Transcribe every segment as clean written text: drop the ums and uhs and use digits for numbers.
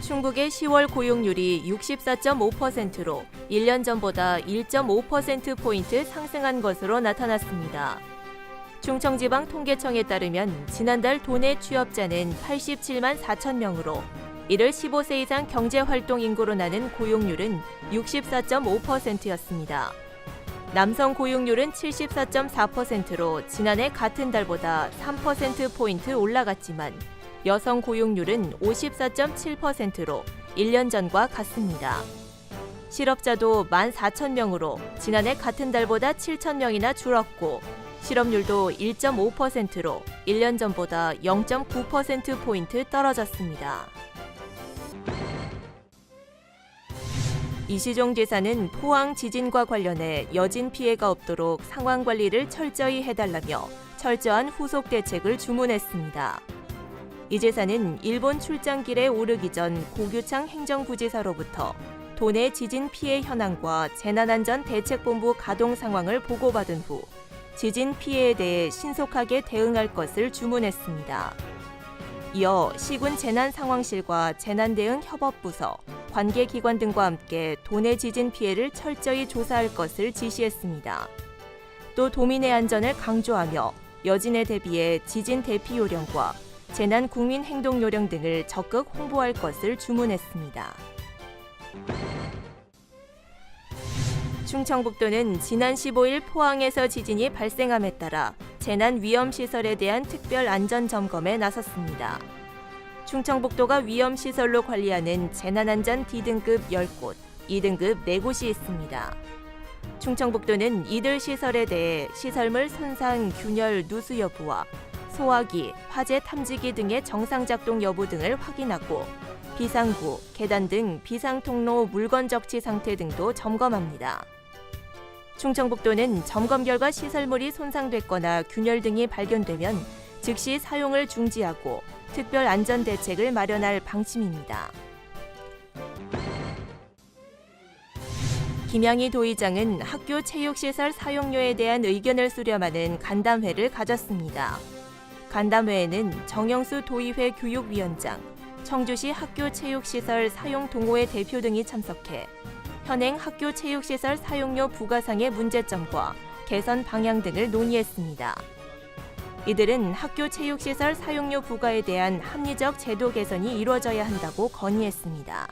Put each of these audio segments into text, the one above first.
충북의 10월 고용률이 64.5%로 1년 전보다 1.5%포인트 상승한 것으로 나타났습니다. 충청지방통계청에 따르면 지난달 도내 취업자는 87만 4천 명으로 이를 15세 이상 경제활동 인구로 나눈 고용률은 64.5%였습니다. 남성 고용률은 74.4%로 지난해 같은 달보다 3%포인트 올라갔지만 여성 고용률은 54.7%로 1년 전과 같습니다. 실업자도 14,000명으로 지난해 같은 달보다 7,000명이나 줄었고 실업률도 1.5%로 1년 전보다 0.9%포인트 떨어졌습니다. 이시종 지사는 포항 지진과 관련해 여진 피해가 없도록 상황 관리를 철저히 해달라며 철저한 후속 대책을 주문했습니다. 이 지사는 일본 출장길에 오르기 전 고규창 행정부지사로부터 도내 지진 피해 현황과 재난안전대책본부 가동 상황을 보고받은 후 지진 피해에 대해 신속하게 대응할 것을 주문했습니다. 이어 시군 재난상황실과 재난대응협업부서, 관계기관 등과 함께 도내 지진 피해를 철저히 조사할 것을 지시했습니다. 또 도민의 안전을 강조하며 여진에 대비해 지진 대피 요령과 재난 국민 행동 요령 등을 적극 홍보할 것을 주문했습니다. 충청북도는 지난 15일 포항에서 지진이 발생함에 따라 재난위험시설에 대한 특별 안전점검에 나섰습니다. 충청북도가 위험시설로 관리하는 재난안전 D등급 10곳, 2등급 4곳이 있습니다. 충청북도는 이들 시설에 대해 시설물 손상, 균열, 누수 여부와 소화기, 화재 탐지기 등의 정상작동 여부 등을 확인하고 비상구, 계단 등 비상통로 물건 적치 상태 등도 점검합니다. 충청북도는 점검 결과 시설물이 손상됐거나 균열 등이 발견되면 즉시 사용을 중지하고 특별 안전 대책을 마련할 방침입니다. 김양희 도의장은 학교 체육시설 사용료에 대한 의견을 수렴하는 간담회를 가졌습니다. 간담회에는 정영수 도의회 교육위원장, 청주시 학교체육시설 사용동호회 대표 등이 참석해 현행 학교체육시설 사용료 부과상의 문제점과 개선 방향 등을 논의했습니다. 이들은 학교체육시설 사용료 부과에 대한 합리적 제도 개선이 이루어져야 한다고 건의했습니다.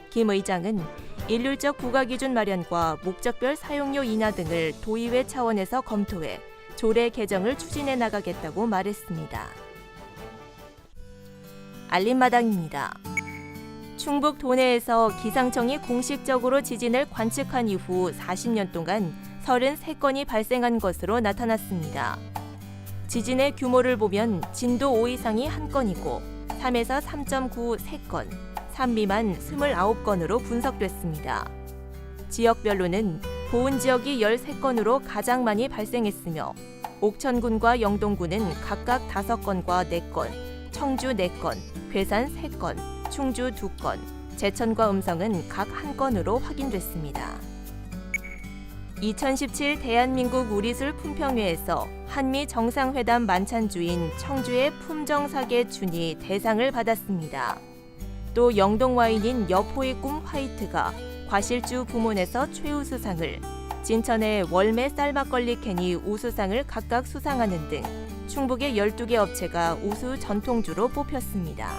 김 의장은 일률적 부과 기준 마련과 목적별 사용료 인하 등을 도의회 차원에서 검토해 조례 개정을 추진해 나가겠다고 말했습니다. 알림마당입니다. 충북 도내에서 기상청이 공식적으로 지진을 관측한 이후 40년 동안 33건이 발생한 것으로 나타났습니다. 지진의 규모를 보면 진도 5 이상이 1건이고 3에서 3.9 3건, 3 미만 29건으로 분석됐습니다. 지역별로는 보은 지역이 13건으로 가장 많이 발생했으며 옥천군과 영동군은 각각 5건과 4건, 청주 4건, 괴산 3건, 충주 2건, 제천과 음성은 각 1건으로 확인됐습니다. 2017 대한민국 우리술 품평회에서 한미 정상회담 만찬주인 청주의 품정사계 춘이 대상을 받았습니다. 또 영동 와인인 여포의 꿈 화이트가 과실주 부문에서 최우수상을, 진천의 월매 쌀막걸리 캔이 우수상을 각각 수상하는 등 충북의 12개 업체가 우수 전통주로 뽑혔습니다.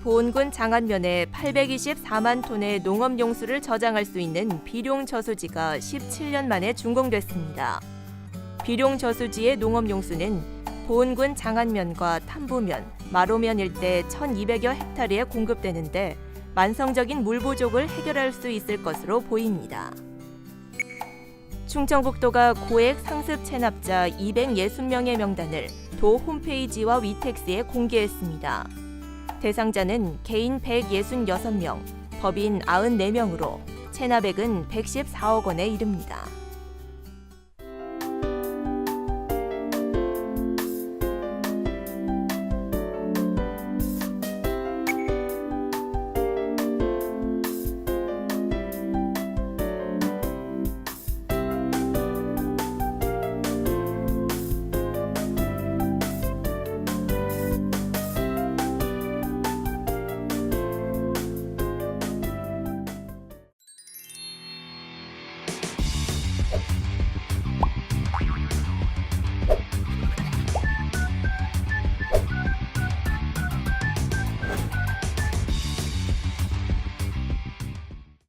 보은군 장안면에 824만 톤의 농업용수를 저장할 수 있는 비룡저수지가 17년 만에 준공됐습니다. 비룡저수지의 농업용수는 보은군 장안면과 탐부면, 마로면 일대 1,200여 헥타르에 공급되는데 만성적인 물 부족을 해결할 수 있을 것으로 보입니다. 충청북도가 고액 상습 체납자 260명의 명단을 도 홈페이지와 위텍스에 공개했습니다. 대상자는 개인 166명, 법인 94명으로 체납액은 114억 원에 이릅니다.